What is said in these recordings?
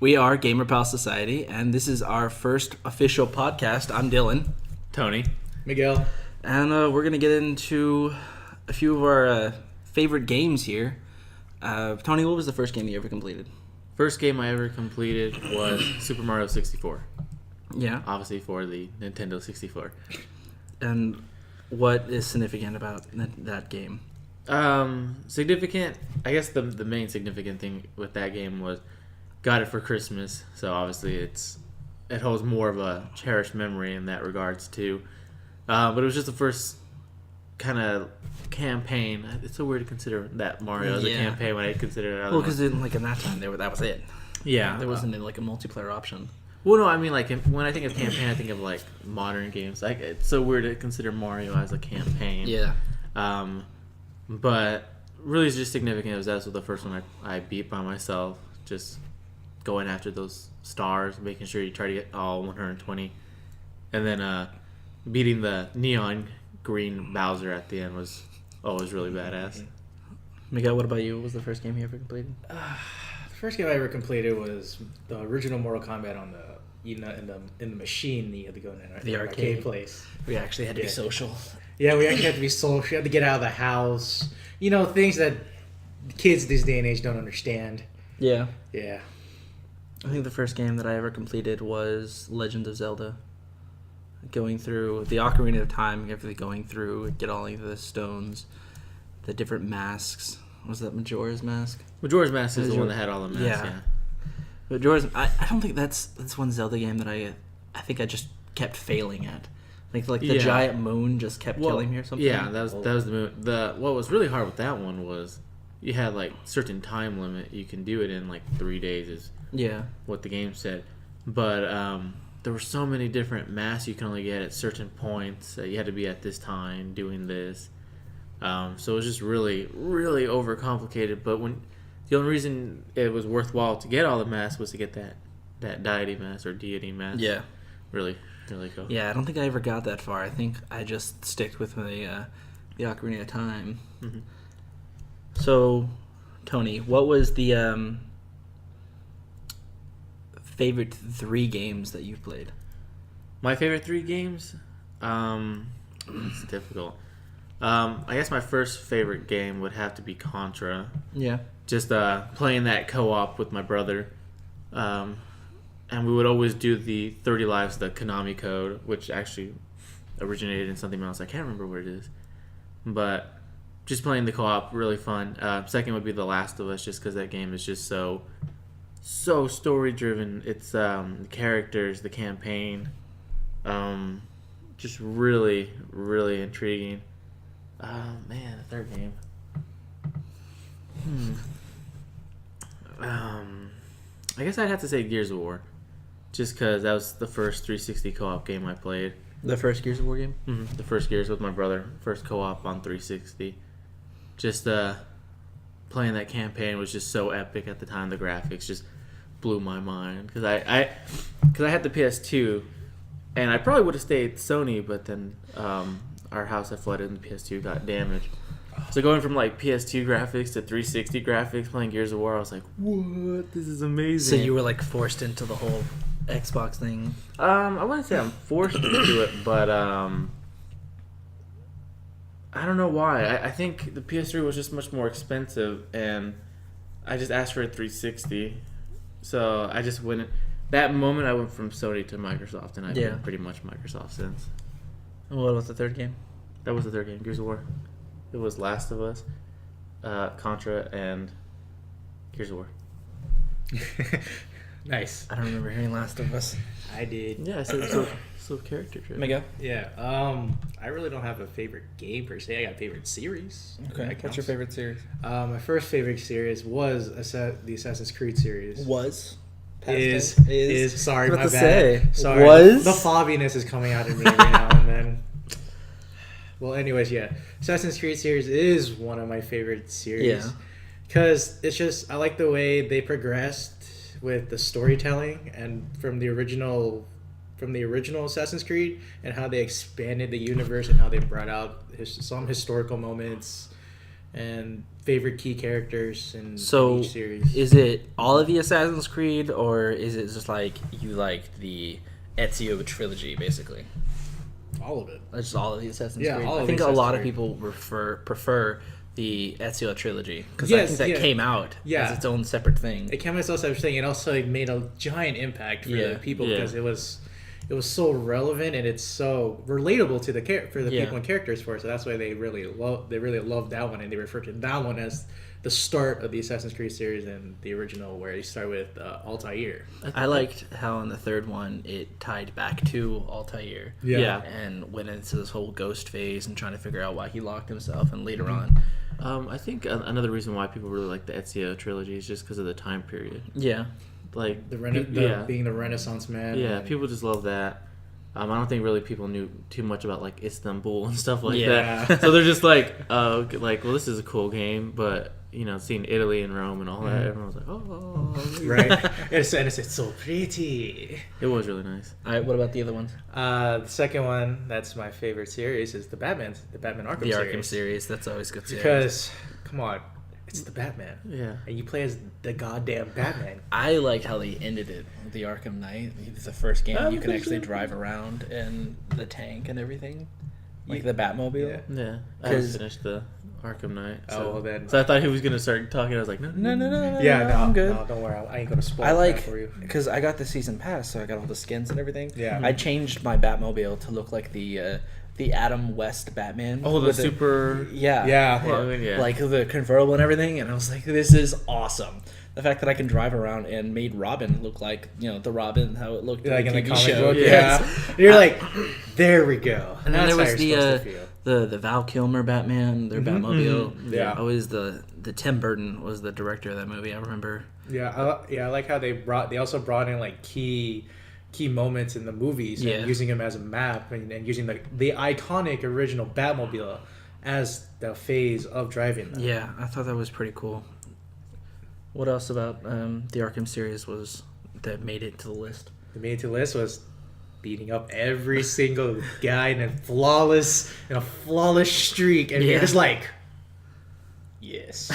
We are Gamer Pal Society, and this is our first official podcast. I'm Dylan. Tony. Miguel. And we're going to get into a few of our favorite games here. Tony, what was the first game you ever completed? First game I ever completed was Super Mario 64. Yeah. Obviously for the Nintendo 64. And what is significant about that game? Significant, I guess the main significant thing with that game was got it for Christmas, so obviously it holds more of a cherished memory in that regards too. But it was just the first kind of campaign. It's so weird to consider that Mario as a campaign when I consider it other. Well, because in that time that was it. Yeah, there wasn't like a multiplayer option. Well, no, I mean like when I think of campaign, I think of like modern games. Like it's so weird to consider Mario as a campaign. Yeah. But really, it's just significant. That was the first one I beat by myself. Just going after those stars, making sure you try to get all 120, and then beating the neon green Bowser at the end was always really badass. Miguel, what about you? What was the first game you ever completed? The first game I ever completed was the original Mortal Kombat on the in the machine that you had to go in the arcade place. We actually had to be social. Yeah, we actually had to be social. We had to get out of the house. You know, things that kids this day and age don't understand. Yeah. Yeah. I think the first game that I ever completed was Legend of Zelda. Going through the Ocarina of Time, going through, get all of the stones, the different masks. Was that Majora's Mask? Majora's Mask is the one that had all the masks, yeah. Majora's, I don't think that's one Zelda game that I think I just kept failing at. Like the giant moon just kept killing me or something. Yeah, that was the moon. What was really hard with that one was you had like certain time limit. You can do it in like 3 days is what the game said. But there were so many different masks you can only get at certain points. You had to be at this time doing this. So it was just really, really overcomplicated. But the only reason it was worthwhile to get all the masks was to get that deity mask or deity mask. Yeah. Really, really cool. Yeah, I don't think I ever got that far. I think I just sticked with the Ocarina of Time. Mm-hmm. So, Tony, what was the favorite 3 games that you've played? My favorite 3 games? It's difficult. I guess my first favorite game would have to be Contra. Yeah. Just playing that co-op with my brother. And we would always do the 30 lives, the Konami code, which actually originated in something else. I can't remember what it is. But just playing the co-op, really fun. Second would be The Last of Us, just because that game is just so story-driven. It's the characters, the campaign, just really, really intriguing. Man, the third game. I guess I'd have to say Gears of War, just because that was the first 360 co-op game I played. The first Gears of War game? Mm-hmm. The first Gears with my brother, first co-op on 360. Just playing that campaign was just so epic at the time. The graphics just blew my mind because I had the PS2, and I probably would have stayed Sony, but then our house had flooded and the PS2 got damaged. So going from like PS2 graphics to 360 graphics, playing Gears of War, I was like, "What? This is amazing!" So you were like forced into the whole Xbox thing. I wouldn't say I'm forced to do it, but I don't know why. I think the PS3 was just much more expensive, and I just asked for a 360. So I just went. That moment, I went from Sony to Microsoft, and I've been pretty much Microsoft since. And what was the third game? That was the third game, Gears of War. It was Last of Us, Contra, and Gears of War. Nice. I don't remember hearing Last of Us. I did. Yeah, so character driven. Miguel? Yeah. I really don't have a favorite game per se. I got a favorite series. Okay. What's your favorite series? My first favorite series was the Assassin's Creed series. Was? is sorry, my bad. Sorry, was the fobbiness is coming out of me every now and then. Well, anyways, yeah, Assassin's Creed series is one of my favorite series. Yeah. Because it's just I like the way they progressed with the storytelling and from the original Assassin's Creed and how they expanded the universe and how they brought out some historical moments and favorite key characters in each series. Is it all of the Assassin's Creed, or is it just like you like the Ezio trilogy, basically? All of it. Just all of the Assassin's Yeah, Creed. all of I think the a lot Assassin's of people prefer the Ezio trilogy because I think that came out as its own separate thing. It came out as a separate thing. It also made a giant impact for the people because it was so relevant and it's so relatable to the people and characters for it. So that's why they really love that one, and they refer to that one as the start of the Assassin's Creed series and the original, where you start with Altair. I liked how in the third one it tied back to Altair. Yeah. And went into this whole ghost phase and trying to figure out why he locked himself. And later on, I think another reason why people really like the Ezio trilogy is just because of the time period. Yeah. Like being the Renaissance man. Yeah, people just love that. I don't think really people knew too much about like Istanbul and stuff like that. So they're just like, well, this is a cool game, but seeing Italy and Rome and all that, everyone was like, oh, right. It's so pretty. It was really nice. All right, what about the other ones? The second one that's my favorite series is the Batman Arkham series. The Arkham series, that's always good series. Because, come on, it's the Batman. Yeah. And you play as the goddamn Batman. I like how they ended it with the Arkham Knight. It's the first game you can actually drive around in the tank and everything. Like the Batmobile. Yeah. I haven't finished the Arkham Knight. So I thought he was going to start talking. I was like, no. Yeah, no, I'm good. No, don't worry. I ain't going to spoil that for you. Because I got the season pass, so I got all the skins and everything. Yeah. I changed my Batmobile to look like the Adam West Batman. Oh, the super... Yeah. Like the convertible and everything. And I was like, this is awesome. The fact that I can drive around and made Robin look like, the Robin, how it looked like in the the TV comic show. book. Yeah. You're like, there we go. And then there was the Val Kilmer Batman, their Batmobile. Mm-hmm. Yeah. Always the Tim Burton was the director of that movie, I remember. Yeah, I like how they also brought in like key moments in the movies and using them as a map and using the iconic original Batmobile as the phase of driving them. Yeah, I thought that was pretty cool. What else about the Arkham series that made it to the list? That made it to the list was beating up every single guy in a flawless streak, and you're just like, yes.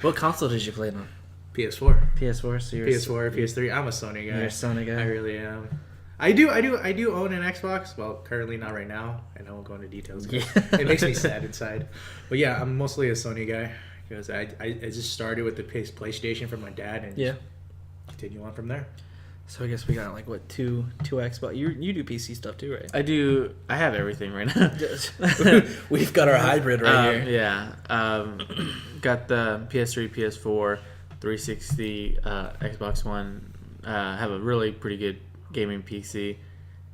What console did you play it on? PS4. PS4, so PS4, PS3. I'm a Sony guy. You're a Sony guy. I really am. I do own an Xbox. Well, currently not right now, and I won't go into details. It makes me sad inside. But yeah, I'm mostly a Sony guy because I just started with the PlayStation from my dad and continue on from there. So I guess we got two Xbox. You do PC stuff too, right? I do. I have everything right now. We've got our hybrid right here. Yeah. Got the PS3, PS4, 360, Xbox One. Have a really pretty good gaming PC,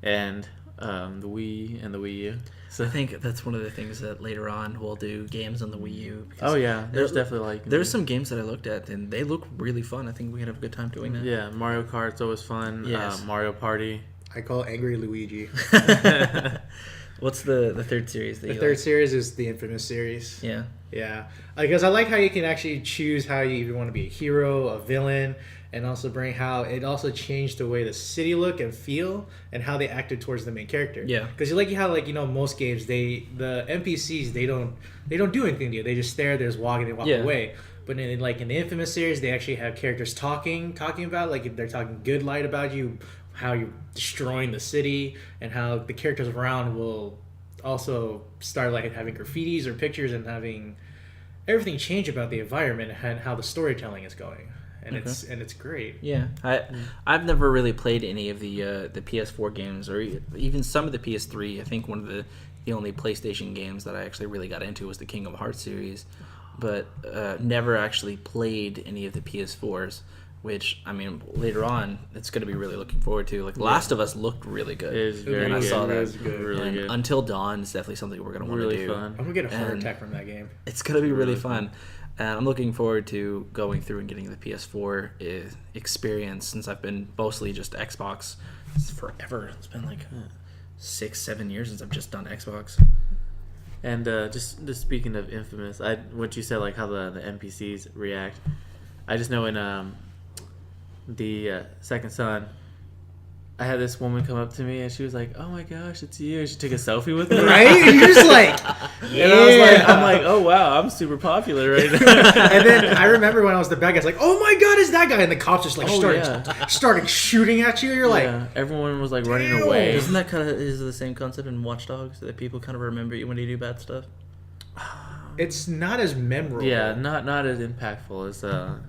and the Wii and the Wii U. So I think that's one of the things that later on we'll do games on the Wii U. Oh yeah, there's definitely there's some games that I looked at and they look really fun. I think we could have a good time doing that. Yeah, Mario Kart's always fun. Yes. Mario Party. I call Angry Luigi. What's the third series? The third series is the Infamous series. Yeah. Yeah, because I like how you can actually choose how you even want to be a hero, a villain, and also bring how it also changed the way the city look and feel and how they acted towards the main character. Yeah, because you like how most games the NPCs they don't do anything to you. They just stare, they just walk and they walk away. But in the Infamous series, they actually have characters talking about they're talking good light about you, how you're destroying the city, and how the characters around will also start having graffitis or pictures and having everything change about the environment and how the storytelling is going. And it's great. Yeah, I've never really played any of the PS4 games or even some of the PS3. I think one of the only PlayStation games that I actually really got into was the Kingdom Hearts series, but never actually played any of the PS4s. Which, I mean, later on, it's going to be really looking forward to. Last of Us looked really good. It is very good. I saw that. It was good. Really good. Until Dawn is definitely something we're going to want to do. Fun. I'm going to get a heart attack from that game. It's going to be really fun. And I'm looking forward to going through and getting the PS4 experience since I've been mostly just Xbox. It's forever. It's been like 6-7 years since I've just done Xbox. And just speaking of Infamous, what you said, like how the NPCs react. I just know in the Second Son, I had this woman come up to me and she was like, "Oh my gosh, it's you!" She took a selfie with me, right? And you're just like, yeah. And I'm like, "Oh wow, I'm super popular right now." And then I remember when I was the bad guy, I was like, "Oh my god, is that guy?" And the cops just like started shooting at you. You're like, everyone was like running away. Isn't that kind of the same concept in Watch Dogs that people kind of remember you when you do bad stuff? It's not as memorable. Yeah, not as impactful as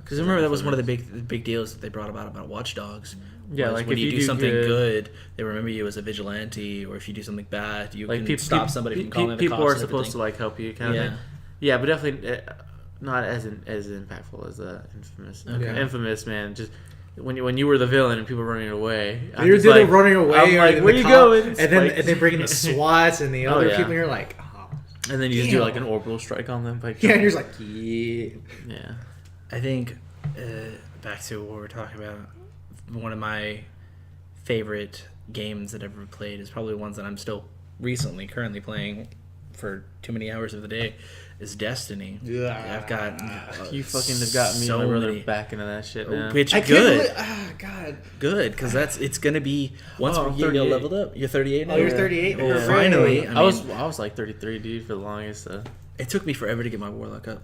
because remember that was one of the big deals that they brought about Watch Dogs. Yeah, like when if you do something good, they remember you as a vigilante, or if you do something bad, you like can stop somebody from calling the cops. People are supposed to like help you, kind of thing. Yeah, but definitely not as impactful as Infamous. Okay. Infamous, man, just. When you were the villain and people were running away, you're like, running away. I'm like, where you going? And then they bring in the SWATs and the other people, and you're like, oh. And then you just do like an orbital strike on them. Like, and you're just like, yeah. I think back to what we're talking about. One of my favorite games that I've ever played is probably ones that I'm still currently playing for too many hours of the day. Is Destiny. Yeah, I've got you fucking have got me and my brother back into that shit now. Which good. God, good, because it's gonna be once we get leveled up. You're 38 now. Oh, you're 38. Oh, finally. I was like 33, dude, for the longest. It took me forever to get my Warlock up,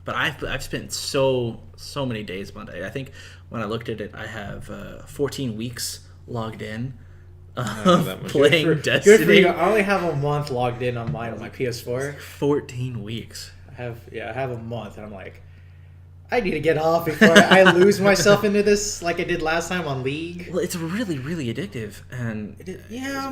but I've spent so many days Monday. I think when I looked at it, I have 14 weeks logged in. Playing Destiny. Good for you. I only have a month logged in on mine on my PS4. 14 weeks. I have a month, and I'm like, I need to get off before I lose myself into this like I did last time on League. Well, it's really, really addictive, and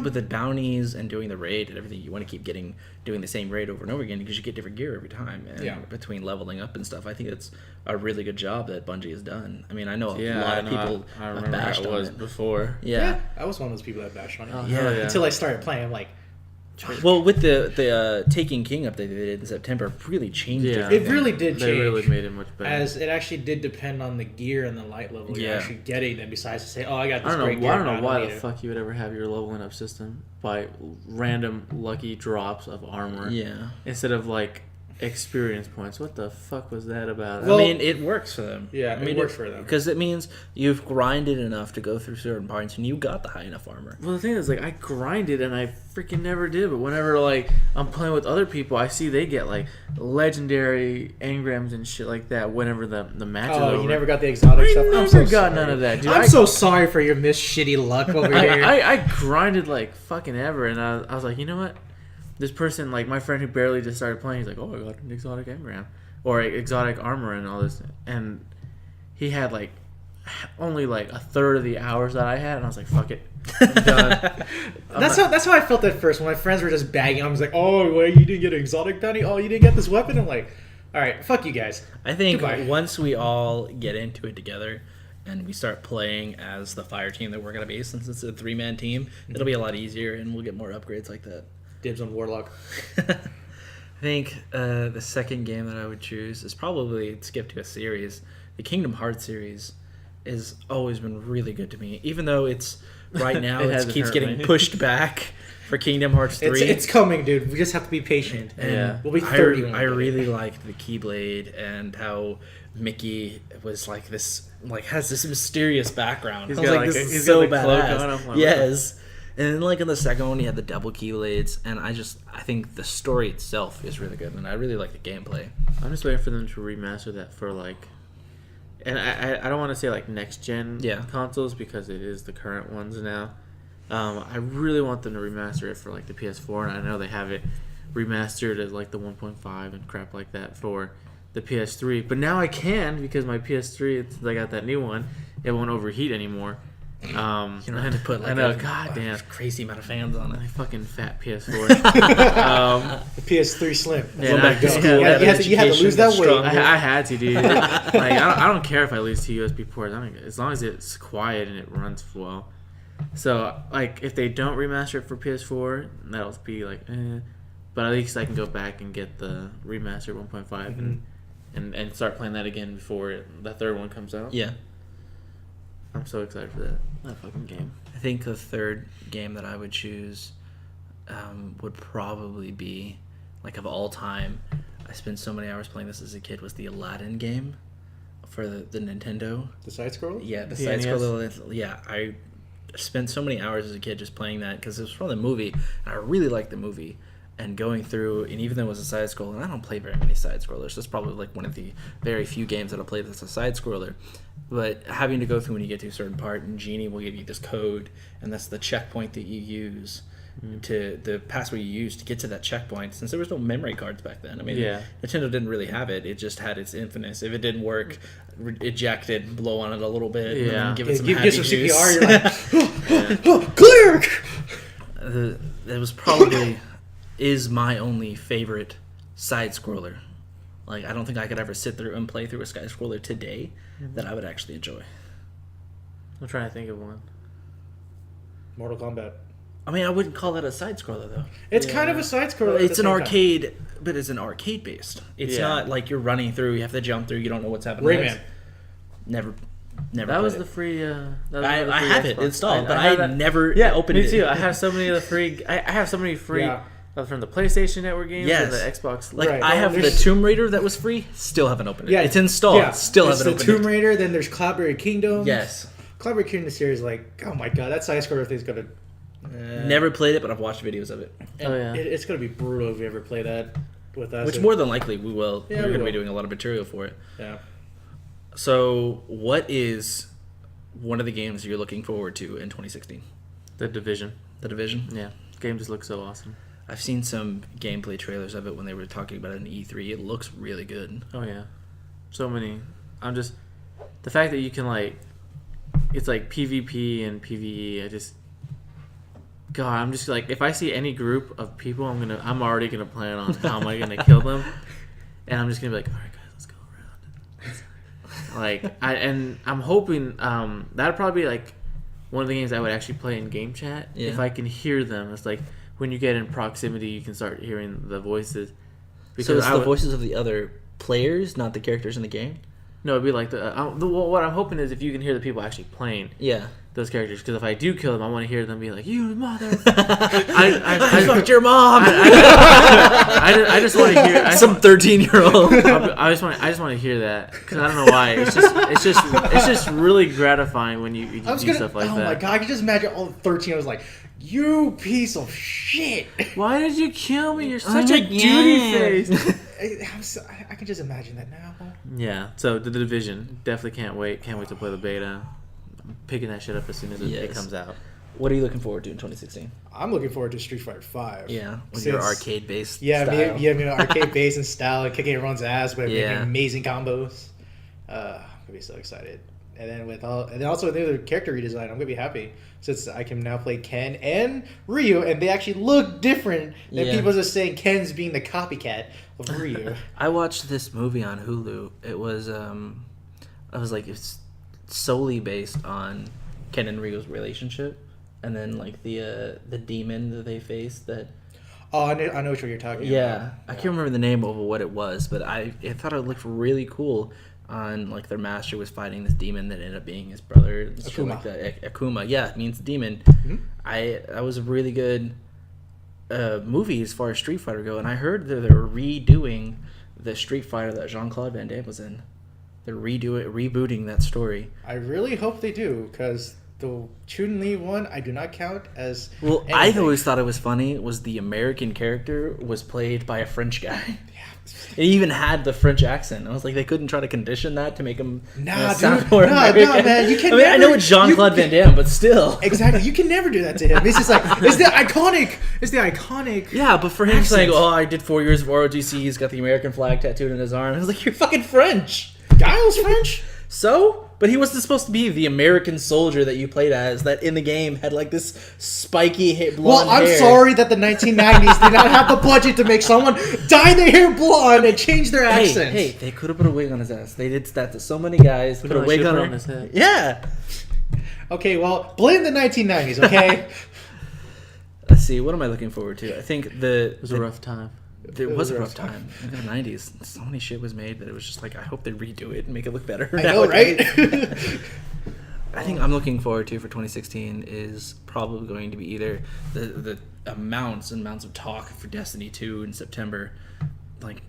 with the bounties and doing the raid and everything, you want to keep doing the same raid over and over again because you get different gear every time. And between leveling up and stuff, I think it's a really good job that Bungie has done. I mean, I know a lot of people have bashed on it before. Yeah, I was one of those people that bashed on it. Until I started playing, I'm like. Well, with the Taking King update they did in September, really changed it. It really did change. They really made it much better. As it actually did depend on the gear and the light level you're actually getting. Then besides to say, oh, I got this great gear. I don't know why the fuck you would ever have your leveling up system by random lucky drops of armor. Yeah. Instead of like experience points. What the fuck was that about? Well, I mean, it works for them. Yeah, I mean, it works for them. Because it means you've grinded enough to go through certain parts and you got the high enough armor. Well, the thing is, like, I grinded and I freaking never did. But whenever, like, I'm playing with other people, I see they get, like, legendary engrams and shit like that whenever the match is over. Oh, you never got the exotic stuff? I never got none of that, dude. I'm so sorry for your shitty luck over here. I grinded, like, fucking ever. And I was like, you know what? This person, like my friend who barely just started playing, he's like, "Oh, I got an exotic engram or exotic armor and all this," and he had like only like a third of the hours that I had, and I was like, "Fuck it, I'm done." That's how I felt at first when my friends were just bagging. I was like, "Oh, wait, you didn't get an exotic bounty? Oh, you didn't get this weapon?" I'm like, "All right, fuck you guys." I think once we all get into it together and we start playing as the fire team that we're gonna be, since it's a 3-man team, it'll be a lot easier, and we'll get more upgrades like that. Dibs on Warlock. I think the second game that I would choose is probably skip to a series. The Kingdom Hearts series has always been really good to me, even though it's right now it keeps getting pushed back for Kingdom Hearts 3. It's coming, dude. We just have to be patient. And we'll be 30. I really liked the Keyblade and how Mickey was like this, like has this mysterious background. He's I was got like, like this a, is so got badass. Yes. And then, like, in the second one, you had the double Keyblades, and I think the story itself is really good, and I really like the gameplay. I'm just waiting for them to remaster that for, like... And I don't want to say, like, next-gen consoles, because it is the current ones now. I really want them to remaster it for, like, the PS4, and I know they have it remastered as, like, the 1.5 and crap like that for the PS3. But now I can, because my PS3, since I got that new one, it won't overheat anymore. You don't have to put like a crazy amount of fans on it. My fucking fat PS4. The PS3 Slim. You had to lose that weight. I had to, dude. Like I don't care if I lose 2 USB ports. As long as it's quiet and it runs well. So like if they don't remaster it for PS4, that'll be like, But at least I can go back and get the remastered 1.5 and and start playing that again before the third one comes out. Yeah. I'm so excited for that fucking game. I think the third game that I would choose would probably be, like, of all time, I spent so many hours playing this as a kid, was the Aladdin game for the Nintendo. The side scroll? Yeah, the side scroller. Yeah, I spent so many hours as a kid just playing that because it was from the movie, and I really liked the movie. And going through, and even though it was a side scroller, and I don't play very many side scrollers, that's probably like one of the very few games that I play that's a side scroller. But having to go through when you get to a certain part, and Genie will give you this code, and that's the checkpoint that you use to the password you use to get to that checkpoint. Since there was no memory cards back then, I mean, Nintendo didn't really have it. It just had its Infamous. If it didn't work, eject it, blow on it a little bit, and then give it some happy juice. CPR, you're like, clear! It was probably is my only favorite side scroller. Like, I don't think I could ever sit through and play through a side scroller today that I would actually enjoy. I'm trying to think of one. Mortal Kombat. I mean, I wouldn't call that a side scroller though. It's kind of a side scroller. It's an arcade, but it's an arcade based. It's not like you're running through. You have to jump through. You don't know what's happening. Rayman. Never. That was the free. I have it installed, but I never opened it. Me too. I have so many of the free. I have so many free. From the PlayStation Network games and the Xbox. Like, I have the Tomb Raider that was free, still haven't opened it. Yeah, it's installed, still haven't opened it. There's the Tomb Raider, then there's Cloudberry Kingdom. Yes. Cloudberry Kingdom series, like, oh my god, that side scroller thing's gonna... Never played it, but I've watched videos of it. It's gonna be brutal if you ever play that with us. Which more than likely we will. We're going to be doing a lot of material for it. Yeah. So, what is one of the games you're looking forward to in 2016? The Division. The Division? Yeah. The game just looks so awesome. I've seen some gameplay trailers of it when they were talking about it in E3. It looks really good. Oh, yeah. So many. The fact that you can, like, it's like PvP and PvE, I'm just like, if I see any group of people, I'm already gonna plan on how am I gonna kill them, and I'm just gonna be like, all right, guys, let's go around. I'm hoping that'd probably be like one of the games I would actually play in game chat if I can hear them. It's like when you get in proximity, you can start hearing the voices. So it's the voices of the other players, not the characters in the game? No, it'd be like what I'm hoping is if you can hear the people actually playing. Yeah. Those characters, because if I do kill them, I want to hear them be like, "You mother!" I fucked your mom. I just want to hear some 13-year-old. I just want to hear that because I don't know why. It's just really gratifying when you do stuff like that. Oh my god! I can just imagine all 13. I was like, "You piece of shit! Why did you kill me? You're such a duty face." I can just imagine that now. Yeah. So the Division, definitely can't wait. Can't wait to play the beta. Picking that shit up as soon as it comes out. What are you looking forward to in 2016? I'm looking forward to Street Fighter 5. Yeah, with your arcade-based style. Yeah, arcade-based and style, and kicking everyone's ass with making amazing combos. I'm gonna be so excited. And then also with the other character redesign, I'm gonna be happy since I can now play Ken and Ryu, and they actually look different than people just saying Ken's being the copycat of Ryu. I watched this movie on Hulu. It was it's solely based on Ken and Ryu's relationship, and then like the demon that they faced. That I know what you're talking about. Yeah, I can't remember the name of what it was, but I thought it looked really cool. On like their master was fighting this demon that ended up being his brother. Akuma. Like that. Akuma, it means demon. Mm-hmm. That was a really good movie as far as Street Fighter go, and I heard that they're redoing the Street Fighter that Jean-Claude Van Damme was in. They're rebooting that story. I really hope they do, because the Chun-Li one I do not count as anything. I always thought it was funny was the American character was played by a French guy. It even had the French accent. I was like, they couldn't try to condition that to make him sound more American. No, man, you can. I know it's Jean-Claude Van Damme, but still. Exactly, you can never do that to him. It's just like it's the iconic. Yeah, but for him saying, "Oh, I did 4 years of ROTC. He's got the American flag tattooed on his arm." I was like, "You're fucking French." Guile's French? So? But he wasn't supposed to be the American soldier that you played as that in the game had like this spiky blonde hair. Well, I'm sorry that the 1990s did not have the budget to make someone dye their hair blonde and change their accent. Hey, they could have put a wig on his ass. They did that to so many guys. Put a wig on his head. Yeah. Okay, well, blame the 1990s, okay? Let's see. What am I looking forward to? I think it was a rough time. It was a rough time in the 90s. So many shit was made that it was just like, I hope they redo it and make it look better. I know, right? I think I'm looking forward to for 2016 is probably going to be either the amounts and amounts of talk for Destiny 2 in September. Like,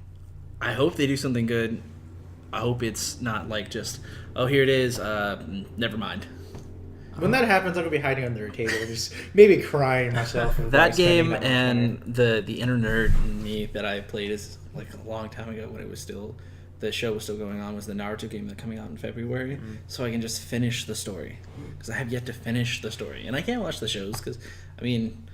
I hope they do something good. I hope it's not like just, oh, here it is, never mind. When that happens, I'm going to be hiding under a table, just maybe crying myself. That game and the inner nerd in me that I played is like a long time ago when it was still, the show was still going on, was the Naruto game that's coming out in February. Mm-hmm. So I can just finish the story. Because I have yet to finish the story. And I can't watch the shows because, I mean,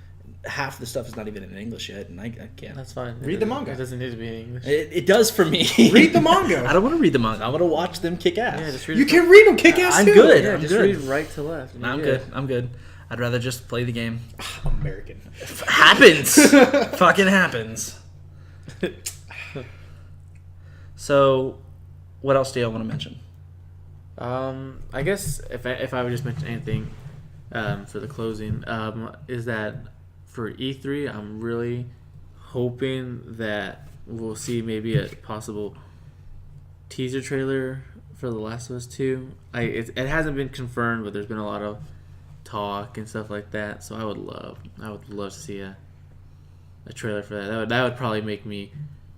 half the stuff is not even in English yet, and I can't. That's fine. Read the manga. It doesn't need to be in English. It does for me. Read the manga. I don't want to read the manga. I want to watch them kick ass. Yeah, just read you can read them kick ass I'm too. good. Yeah, I'm just good. read right to left. I'm good. I'm good. I'd rather just play the game. American. Happens. Fucking happens. So, what else do y'all want to mention? I guess if I would just mention anything for the closing, is that for E3, I'm really hoping that we'll see maybe a possible teaser trailer for The Last of Us 2. It hasn't been confirmed, but there's been a lot of talk and stuff like that. So I would love to see a trailer for that. That would probably make me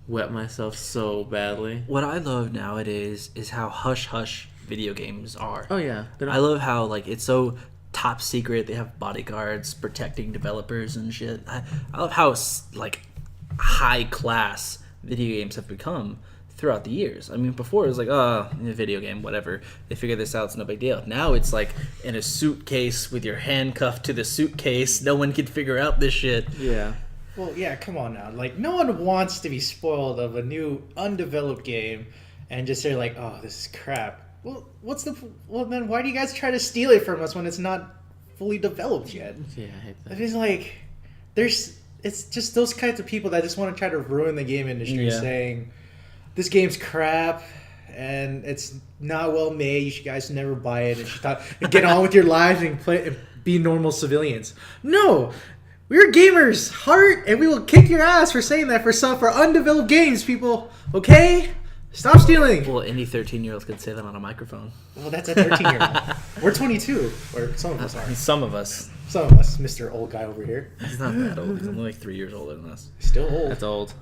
wet myself so badly. What I love nowadays is how hush-hush video games are. Oh, yeah. I love how, like, it's so top secret. They have bodyguards protecting developers and shit. I love how, like, high-class video games have become throughout the years. I mean, before it was like, a video game, whatever. They figure this out, it's no big deal. Now it's like in a suitcase with your handcuffed to the suitcase. No one can figure out this shit. Yeah. Well, yeah, come on now. Like, no one wants to be spoiled of a new undeveloped game and just say, like, oh, this is crap. Well, then why do you guys try to steal it from us when it's not fully developed yet? Yeah, I hate that. It is like, it's just those kinds of people that just want to try to ruin the game industry saying, this game's crap and it's not well made. You guys never buy it and get on with your lives and play and be normal civilians. No, we're gamers, heart, and we will kick your ass for saying that for undeveloped games, people. Okay, stop stealing. Well, any 13-year-old could say that on a microphone. Well, that's a 13-year-old. We're 22, or some of us are. Some of us. Some of us, Mr. Old Guy over here. He's not that old. He's only like 3 years older than us. Still old. That's old.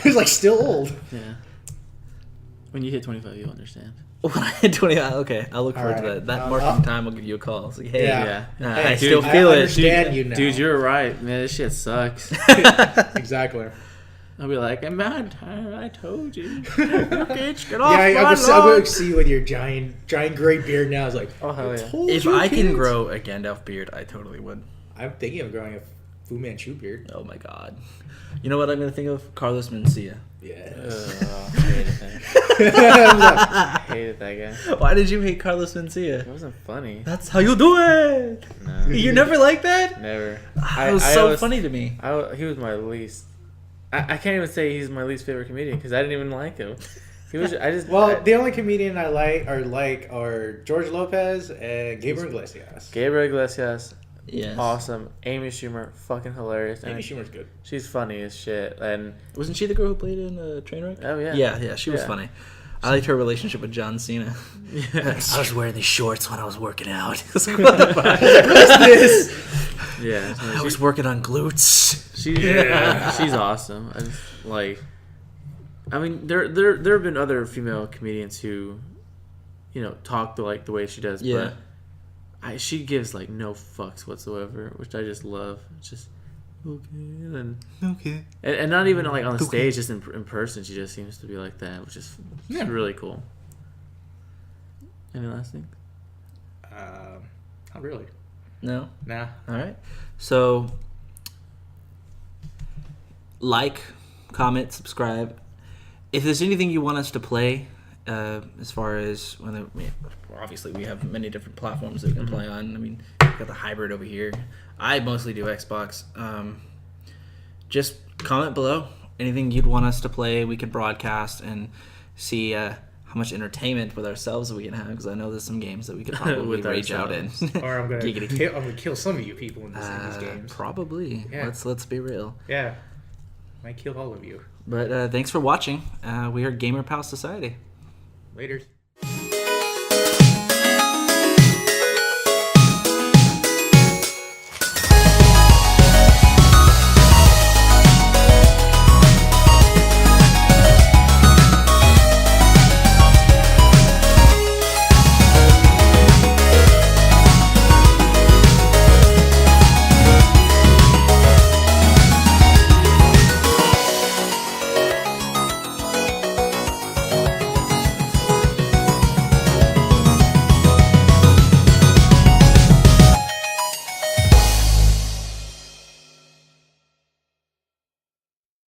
He's like still old. Yeah. When you hit 25, you'll understand. When I hit 20, okay, I'll look forward to that. That marking time, I'll give you a call. It's like, hey, I still feel I it. understand you now. Dude, you're right, man. This shit sucks. Exactly. I'll be like, I'm not tired. I told you. Get off I'm my going lawn. to see you with your giant gray beard now. It's like, oh, hell yeah. If I can grow a Gandalf beard, I totally would. I'm thinking of growing a Fu Manchu beard. Oh my god. You know what I'm going to think of? Carlos Mencia. Yes. I hated that guy. Why did you hate Carlos Mencia? It wasn't funny. That's how you do it. No. You never liked that? Never. It was so funny to me. He was my least. I can't even say he's my least favorite comedian because I didn't even like him. He was. The only comedian I like are George Lopez and Gabriel Iglesias. Gabriel Iglesias. Yes. Awesome. Amy Schumer, fucking hilarious. Amy Schumer's good. She's funny as shit. And wasn't she the girl who played in Trainwreck? Oh yeah. Yeah, she was funny. I liked her relationship with John Cena. Yes. I was wearing these shorts when I was working out. What's this? Yeah. I was working on glutes. She's awesome. I mean, there have been other female comedians who, talk the way she does. Yeah. But she gives no fucks whatsoever, which I just love. It's just okay, and not even on the stage, just in person. She just seems to be like that, which is really cool. Any last thing? Not really. No. Nah. All right. So, comment, subscribe. If there's anything you want us to play, as far as obviously we have many different platforms that we can play on. I mean, we've got the hybrid over here. I mostly do Xbox. Just comment below anything you'd want us to play. We could broadcast and see how much entertainment with ourselves we can have, because I know there's some games that we could probably rage out in. Or I'm gonna kill some of you people in these games. Probably. Yeah. Let's be real. Yeah. Might kill all of you. But thanks for watching. We are Gamer Pal Society. Later.